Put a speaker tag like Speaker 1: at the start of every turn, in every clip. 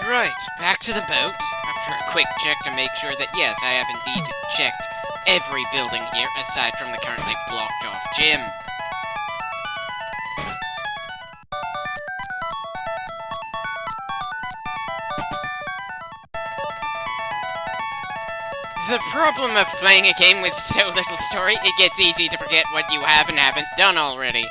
Speaker 1: Right, back to the boat. After a quick check to make sure that yes, I have indeed checked every building here aside from the currently blocked off gym. The problem of playing a game with so little story, it gets easy to forget what you have and haven't done already.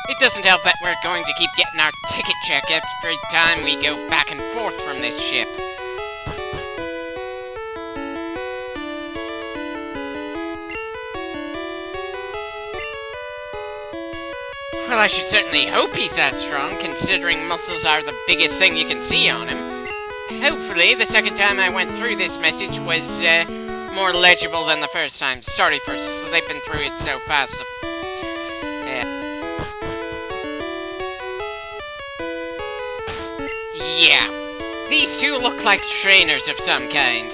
Speaker 1: It doesn't help that we're going to keep getting our ticket check every time we go back and forth from this ship. Well, I should certainly hope he's that strong, considering muscles are the biggest thing you can see on him. Hopefully, the second time I went through this message was, more legible than the first time. Sorry for slipping through it so fast. Yeah. These two look like trainers of some kind.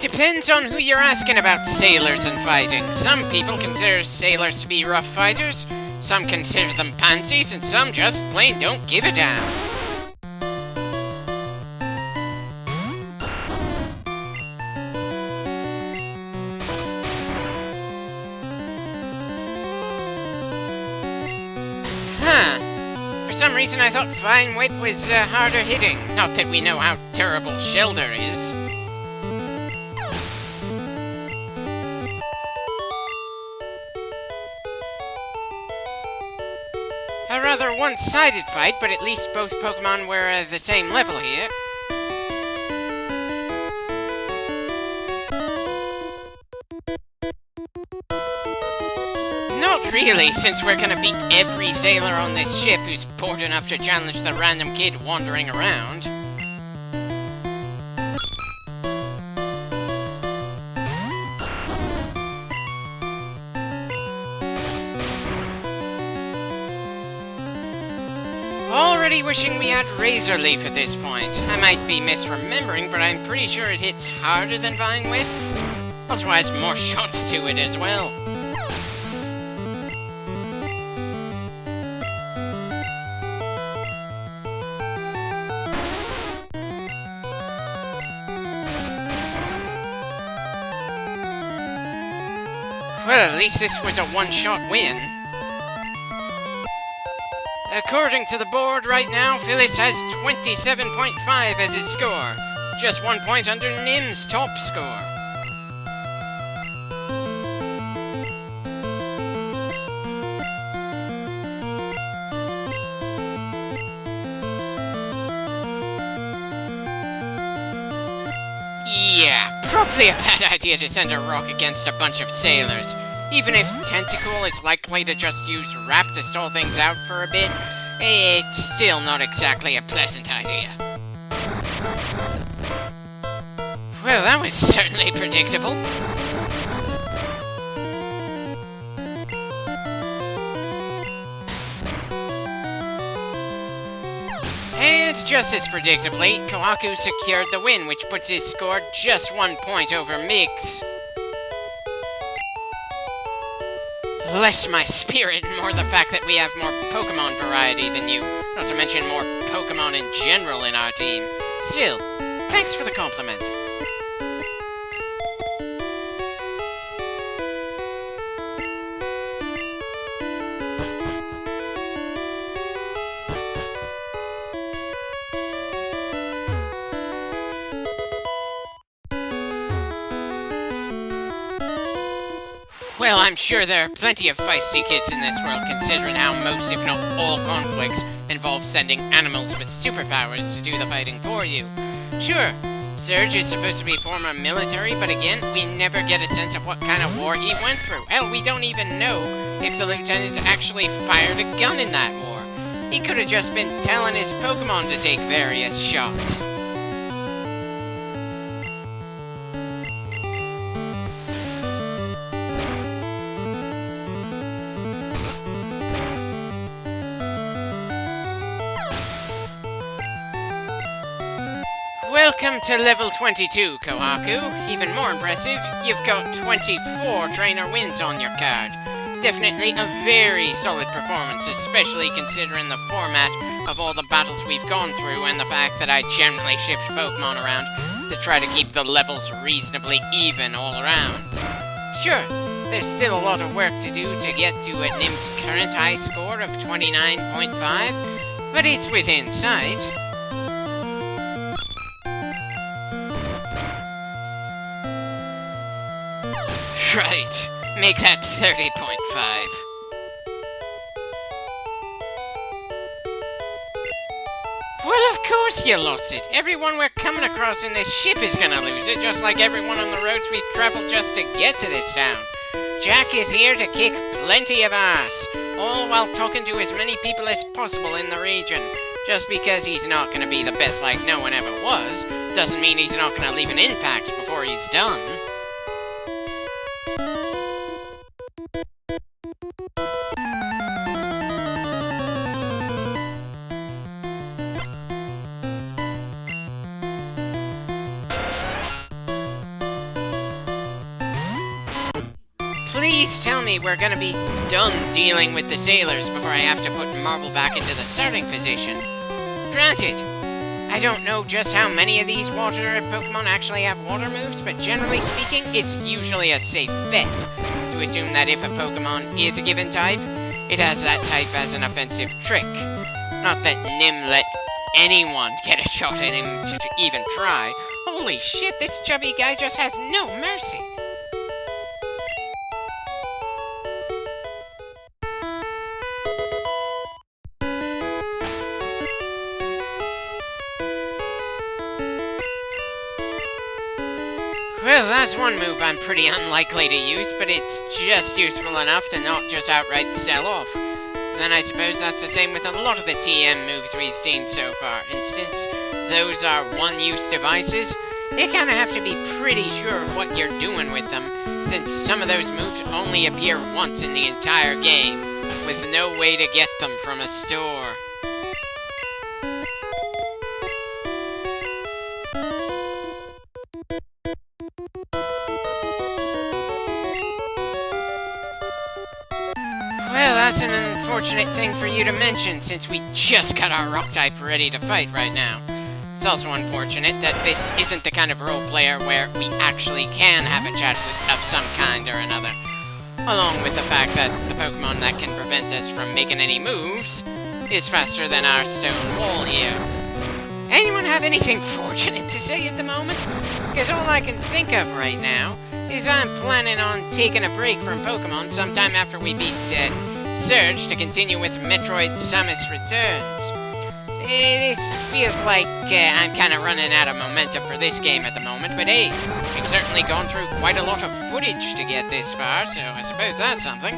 Speaker 1: Depends on who you're asking about sailors and fighting. Some people consider sailors to be rough fighters, some consider them pansies, and some just plain don't give a damn. For some reason I thought Fine Whip was harder hitting. Not that we know how terrible SHELLDER is. A rather one-sided fight, but at least both Pokemon were the same level here. Not really, since we're gonna beat every sailor on this ship who's bored enough to challenge the random kid wandering around. Already wishing we had Razor Leaf at this point. I might be misremembering, but I'm pretty sure it hits harder than Vine Whip. Also has more shots to it as well. Well, at least this was a one-shot win. According to the board right now, Phyllis has 27.5 as his score. Just 1 point under Nim's top score. Yeah, probably a bad idea to send a rock against a bunch of sailors. Even if Tentacool is likely to just use Rap to stall things out for a bit, it's still not exactly a pleasant idea. Well, that was certainly predictable. And just as predictably, Kohaku secured the win, which puts his score just 1 point over Mig's. Less my spirit and more the fact that we have more Pokemon variety than you, not to mention more Pokemon in general in our team. Still, thanks for the compliment. Well, I'm sure there are plenty of feisty kids in this world, considering how most, if not all, conflicts involve sending animals with superpowers to do the fighting for you. Sure, Surge is supposed to be former military, but again, we never get a sense of what kind of war he went through. Hell, we don't even know if the lieutenant actually fired a gun in that war. He could have just been telling his Pokemon to take various shots. Well, Welcome to level 22, Kohaku. Even more impressive, you've got 24 trainer wins on your card. Definitely a very solid performance, especially considering the format of all the battles we've gone through and the fact that I generally shift Pokemon around to try to keep the levels reasonably even all around. Sure, there's still a lot of work to do to get to a Nim's current high score of 29.5, but it's within sight. Right, make that 30.5. Well, of course you lost it. Everyone we're coming across in this ship is gonna lose it, just like everyone on the roads we've traveled just to get to this town. Jack is here to kick plenty of ass, all while talking to as many people as possible in the region. Just because he's not gonna be the best like no one ever was, doesn't mean he's not gonna leave an impact before he's done. Please tell me we're gonna be done dealing with the sailors before I have to put Marble back into the starting position. Granted, I don't know just how many of these water Pokemon actually have water moves, but generally speaking, it's usually a safe bet to assume that if a Pokemon is a given type, it has that type as an offensive trick. Not that Nim let anyone get a shot at him to even try. Holy shit, this chubby guy just has no mercy. Well, that's one move I'm pretty unlikely to use, but it's just useful enough to not just outright sell off. Then I suppose that's the same with a lot of the TM moves we've seen so far, and since those are one-use devices, you kinda have to be pretty sure of what you're doing with them, since some of those moves only appear once in the entire game, with no way to get them from a store. Well, that's an unfortunate thing for you to mention, since we just got our rock type ready to fight right now. It's also unfortunate that this isn't the kind of role player where we actually can have a chat of some kind or another. Along with the fact that the Pokemon that can prevent us from making any moves is faster than our stone wall here. Anyone have anything fortunate to say at the moment? Because all I can think of right now is I'm planning on taking a break from Pokemon sometime after we beat Surge to continue with Metroid Samus Returns. It feels like I'm kind of running out of momentum for this game at the moment, but hey, we've certainly gone through quite a lot of footage to get this far, so I suppose that's something.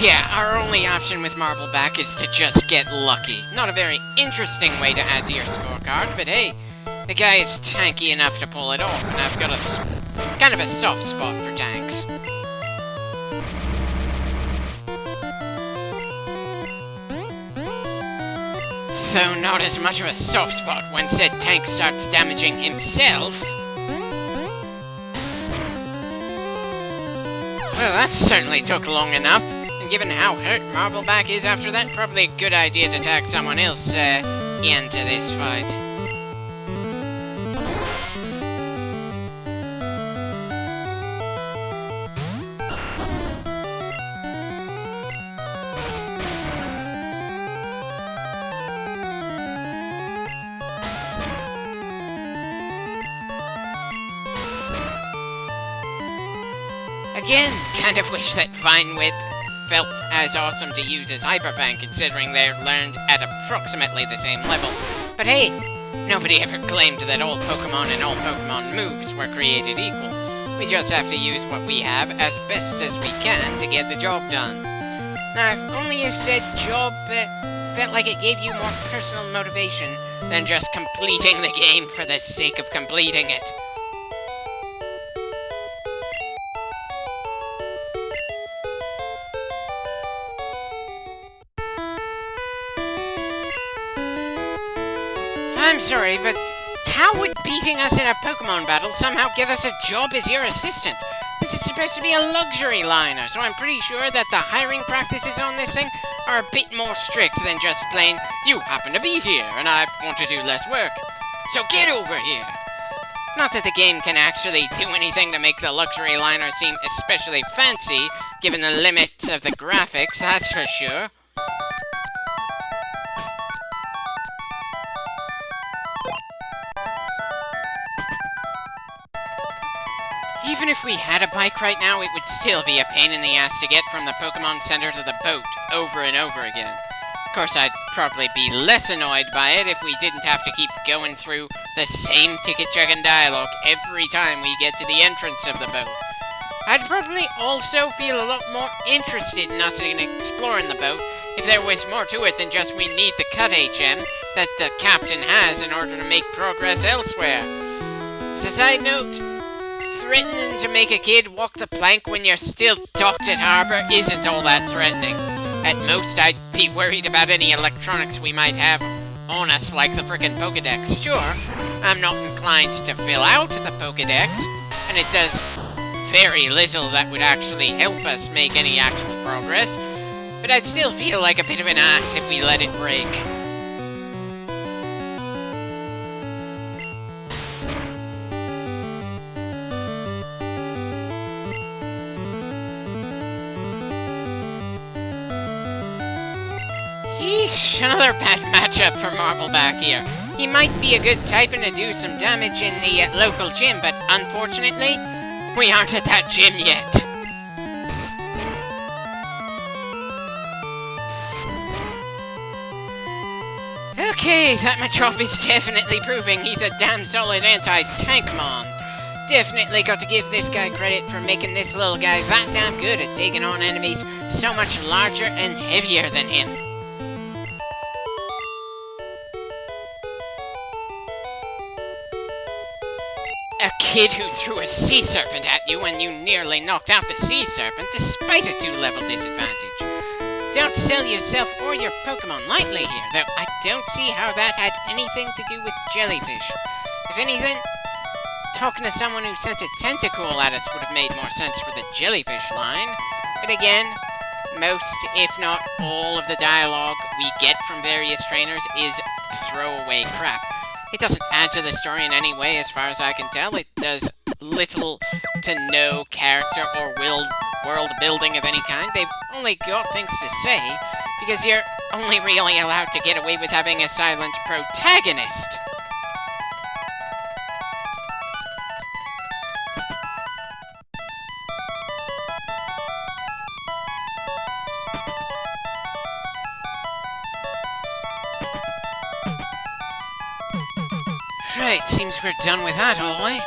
Speaker 1: Yeah, our only option with Marbleback is to just get lucky. Not a very interesting way to add to your scorecard, but hey, the guy is tanky enough to pull it off, and I've got a kind of a soft spot for tanks. Though not as much of a soft spot when said tank starts damaging himself. Well, that certainly took long enough. And given how hurt Marbleback is after that, probably a good idea to tag someone else into this fight. Again, kind of wish that Vine Whip felt as awesome to use as Hyper Fang, considering they're learned at approximately the same level. But hey, Nobody ever claimed that all Pokemon and all Pokemon moves were created equal. We just have to use what we have as best as we can to get the job done. Now, if only if said job felt like it gave you more personal motivation than just completing the game for the sake of completing it. I'm sorry, but how would beating us in a Pokemon battle somehow get us a job as your assistant? This is supposed to be a luxury liner, so I'm pretty sure that the hiring practices on this thing are a bit more strict than just plain, you happen to be here, and I want to do less work. So get over here! Not that the game can actually do anything to make the luxury liner seem especially fancy, given the limits of the graphics, that's for sure. Even if we had a bike right now, it would still be a pain in the ass to get from the Pokemon Center to the boat over and over again. Of course, I'd probably be less annoyed by it if we didn't have to keep going through the same ticket-checking dialogue every time we get to the entrance of the boat. I'd probably also feel a lot more interested in us in exploring the boat if there was more to it than just we need the cut HM that the captain has in order to make progress elsewhere. As a side note, threatening to make a kid walk the plank when you're still docked at harbor isn't all that threatening. At most, I'd be worried about any electronics we might have on us, like the frickin' Pokedex. Sure, I'm not inclined to fill out the Pokedex, and it does very little that would actually help us make any actual progress, but I'd still feel like a bit of an ass if we let it break. Yeesh, another bad matchup for Marbleback here. He might be a good typing to do some damage in the local gym, but unfortunately, we aren't at that gym yet. Okay, that Machop is definitely proving he's a damn solid anti-tankmon. Definitely got to give this guy credit for making this little guy that damn good at taking on enemies so much larger and heavier than him. A kid who threw a sea serpent at you and you nearly knocked out the sea serpent despite a 2-level disadvantage. Don't sell yourself or your Pokemon lightly here, though I don't see how that had anything to do with jellyfish. If anything, talking to someone who sent a tentacle at us would have made more sense for the jellyfish line. But again, most, if not all, of the dialogue we get from various trainers is throwaway crap. It doesn't add to the story in any way as far as I can tell. It does little to no character or world building of any kind. They've only got things to say, because you're only really allowed to get away with having a silent protagonist. Right, seems we're done with that, all right?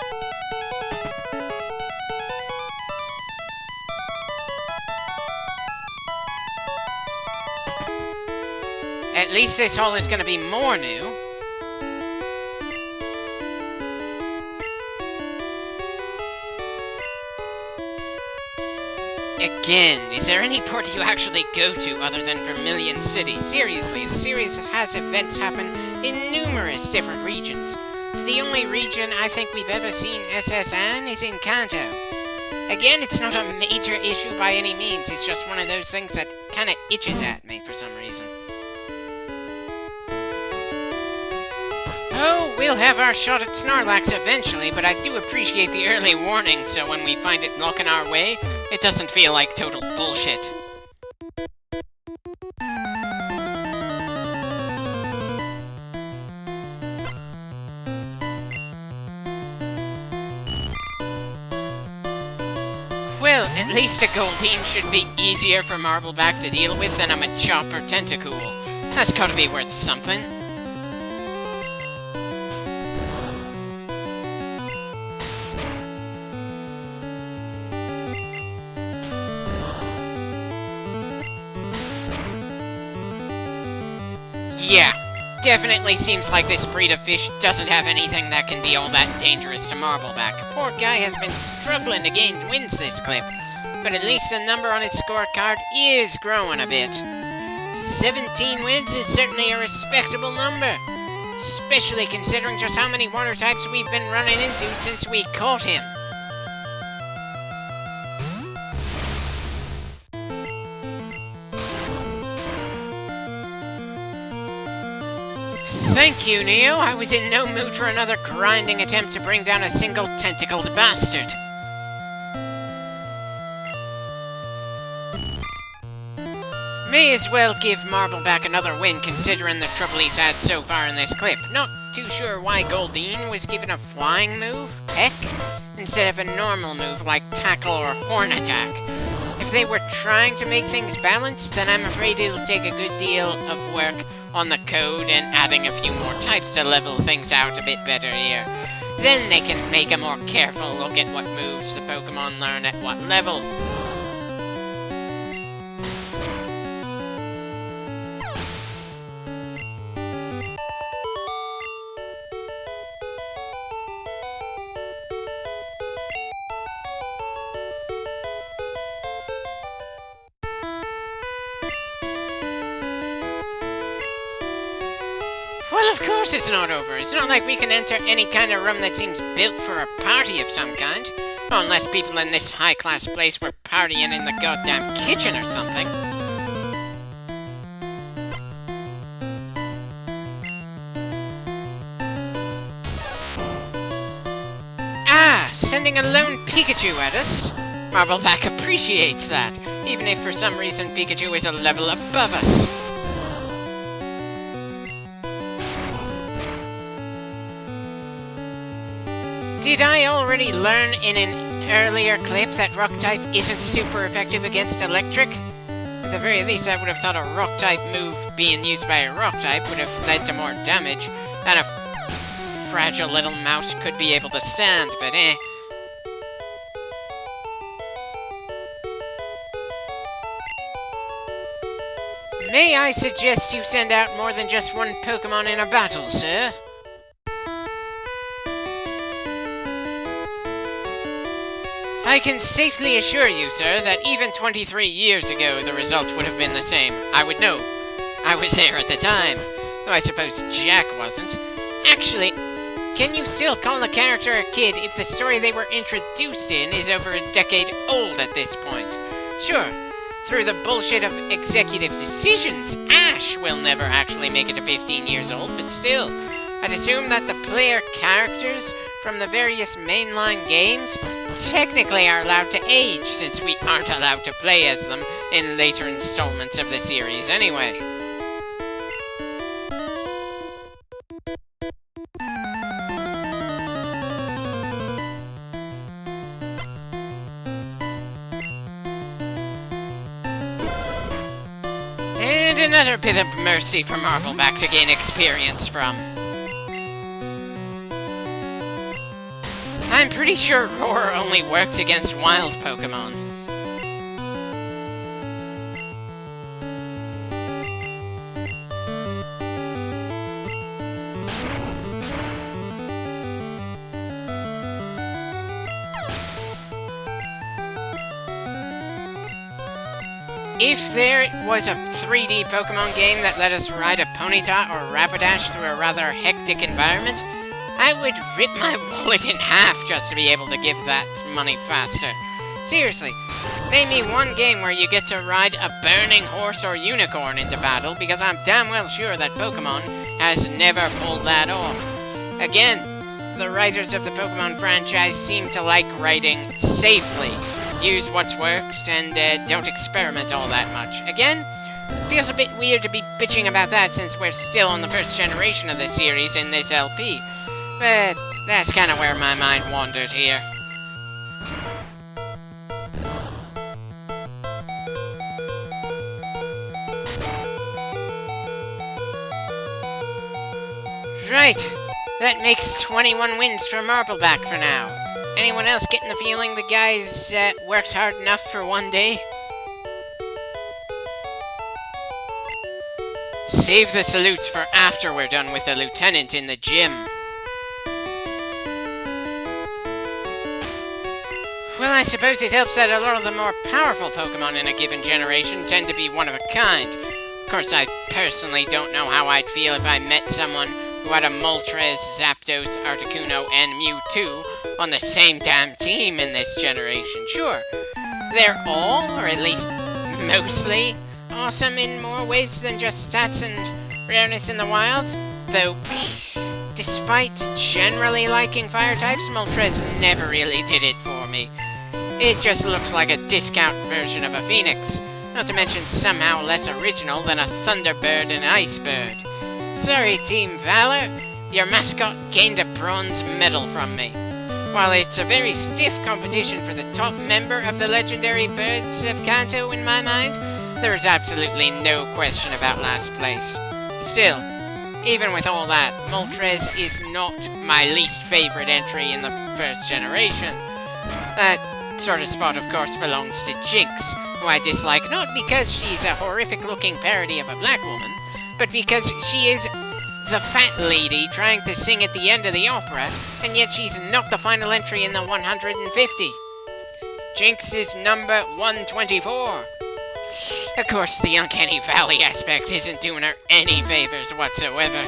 Speaker 1: At least this hall is going to be more new. Again, is there any port you actually go to other than Vermilion City? Seriously, the series has events happen in numerous different regions. The only region I think we've ever seen SSN is in Kanto. Again, it's not a major issue by any means, it's just one of those things that kinda itches at me for some reason. Oh, we'll have our shot at Snorlax eventually, but I do appreciate the early warning, so when we find it knocking our way, it doesn't feel like total bullshit. Well, at least a Goldeen should be easier for Marbleback to deal with than a Machop or Tentacool. That's gotta be worth something. Yeah, definitely seems like this breed of fish doesn't have anything that can be all that dangerous to Marbleback. Poor guy has been struggling to gain wins this clip, but at least the number on its scorecard is growing a bit. 17 wins is certainly a respectable number, especially considering just how many water types we've been running into since we caught him. Thank you, Neo. I was in no mood for another grinding attempt to bring down a single tentacled bastard. May as well give Marbleback another win considering the trouble he's had so far in this clip. Not too sure why GOLDEEN was given a flying move, Peck, instead of a normal move like Tackle or Horn Attack. If they were trying to make things balanced, then I'm afraid it'll take a good deal of work on the code and adding a few more types to level things out a bit better here. Then they can make a more careful look at what moves the Pokemon learn at what level. Well, of course it's not over. It's not like we can enter any kind of room that seems built for a party of some kind. Unless people in this high-class place were partying in the goddamn kitchen or something. Ah, sending a lone Pikachu at us? Marbleback appreciates that, even if for some reason Pikachu is a level above us. Did I already learn in an earlier clip that Rock-type isn't super effective against Electric? At the very least, I would have thought a Rock-type move being used by a Rock-type would have led to more damage than a fragile little mouse could be able to stand, but eh. May I suggest you send out more than just one Pokemon in a battle, sir? I can safely assure you, sir, that even 23 years ago the results would have been the same. I would know. I was there at the time. Though I suppose Jack wasn't. Actually, can you still call a character a kid if the story they were introduced in is over a decade old at this point? Sure, through the bullshit of executive decisions, Ash will never actually make it to 15 years old, but still, I'd assume that the player characters from the various mainline games technically are allowed to age, since we aren't allowed to play as them in later installments of the series anyway. And another bit of mercy for Marbleback to gain experience from. I'm pretty sure Roar only works against wild Pokemon. If there was a 3D Pokemon game that let us ride a Ponyta or Rapidash through a rather hectic environment, I would rip my wallet in half just to be able to give that money faster. Seriously, name me one game where you get to ride a burning horse or unicorn into battle, because I'm damn well sure that Pokemon has never pulled that off. Again, the writers of the Pokemon franchise seem to like writing safely. Use what's worked and don't experiment all that much. Again, feels a bit weird to be bitching about that since we're still on the first generation of the series in this LP. But that's kind of where my mind wandered here. Right, that makes 21 wins for Marbleback for now. Anyone else getting the feeling the guy's worked hard enough for one day? Save the salutes for after we're done with the lieutenant in the gym. Well, I suppose it helps that a lot of the more powerful Pokemon in a given generation tend to be one of a kind. Of course, I personally don't know how I'd feel if I met someone who had a Moltres, Zapdos, Articuno, and Mewtwo on the same damn team in this generation. Sure, they're all, or at least mostly, awesome in more ways than just stats and rareness in the wild, though, despite generally liking fire types, Moltres never really did it for me. It just looks like a discount version of a Phoenix, not to mention somehow less original than a Thunderbird and Ice Bird. Sorry, Team Valor, your mascot gained a bronze medal from me. While it's a very stiff competition for the top member of the legendary Birds of Kanto in my mind, there is absolutely no question about last place. Still, even with all that, Moltres is not my least favorite entry in the first generation. That sort of spot, of course, belongs to Jinx, who I dislike not because she's a horrific-looking parody of a black woman, but because she is the fat lady trying to sing at the end of the opera, and yet she's not the final entry in the 150. Jinx is number 124. Of course, the Uncanny Valley aspect isn't doing her any favors whatsoever.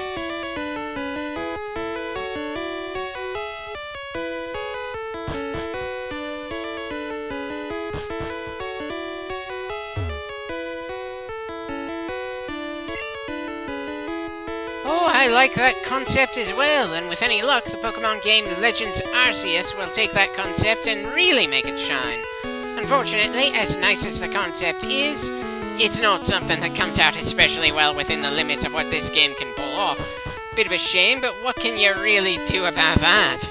Speaker 1: Oh, I like that concept as well, and with any luck, the Pokemon game Legends Arceus will take that concept and really make it shine. Unfortunately, as nice as the concept is, it's not something that comes out especially well within the limits of what this game can pull off. Bit of a shame, but what can you really do about that?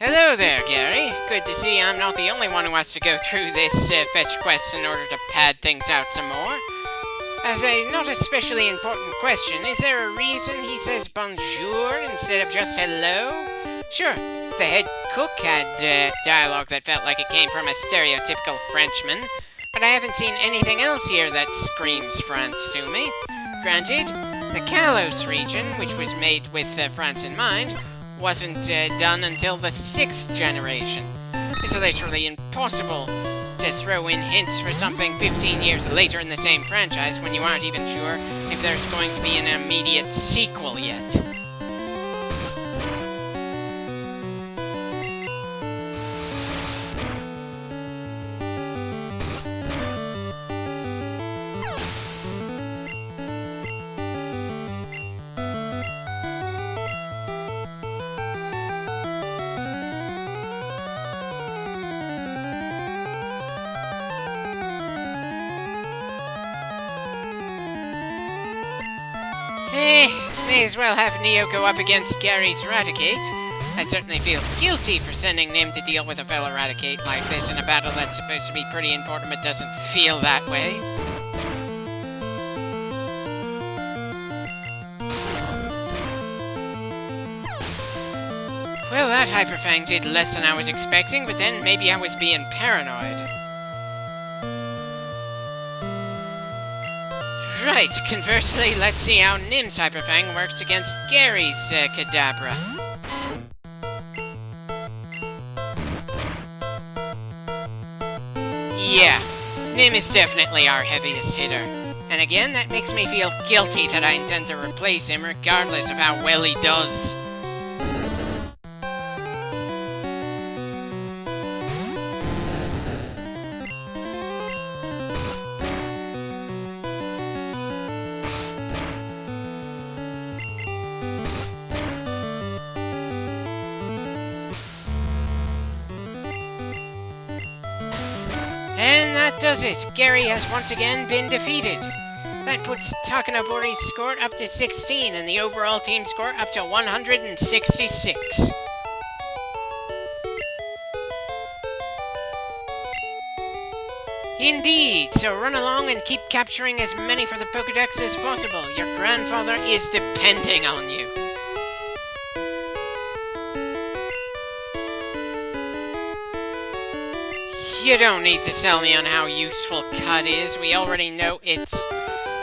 Speaker 1: Hello there, Gary. Good to see I'm not the only one who has to go through this fetch quest in order to pad things out some more. As a not especially important question, is there a reason he says bonjour instead of just hello? Sure, the head cook had dialogue that felt like it came from a stereotypical Frenchman, but I haven't seen anything else here that screams France to me. Granted, the Kalos region, which was made with France in mind, wasn't done until the 6th generation. It's literally impossible to throw in hints for something 15 years later in the same franchise when you aren't even sure if there's going to be an immediate sequel yet. May as well have Neo go up against Gary's Raticate. I'd certainly feel guilty for sending him to deal with a fellow Raticate like this in a battle that's supposed to be pretty important but doesn't feel that way. Well, that Hyperfang did less than I was expecting, but then maybe I was being paranoid. Right, conversely, let's see how Nim's Hyperfang works against Gary's Kadabra. Yeah, Nim is definitely our heaviest hitter. And again, that makes me feel guilty that I intend to replace him regardless of how well he does. And that does it. Gary has once again been defeated. That puts Takanobori's score up to 16 and the overall team score up to 166. Indeed, so run along and keep capturing as many for the Pokédex as possible. Your grandfather is depending on you. You don't need to sell me on how useful Cud is. We already know it's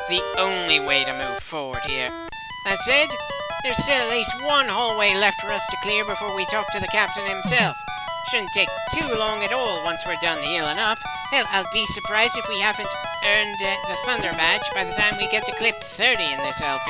Speaker 1: the only way to move forward here. That said, there's still at least one hallway left for us to clear before we talk to the captain himself. Shouldn't take too long at all once we're done healing up. Hell, I'll be surprised if we haven't earned the Thunder Badge by the time we get to clip 30 in this LP.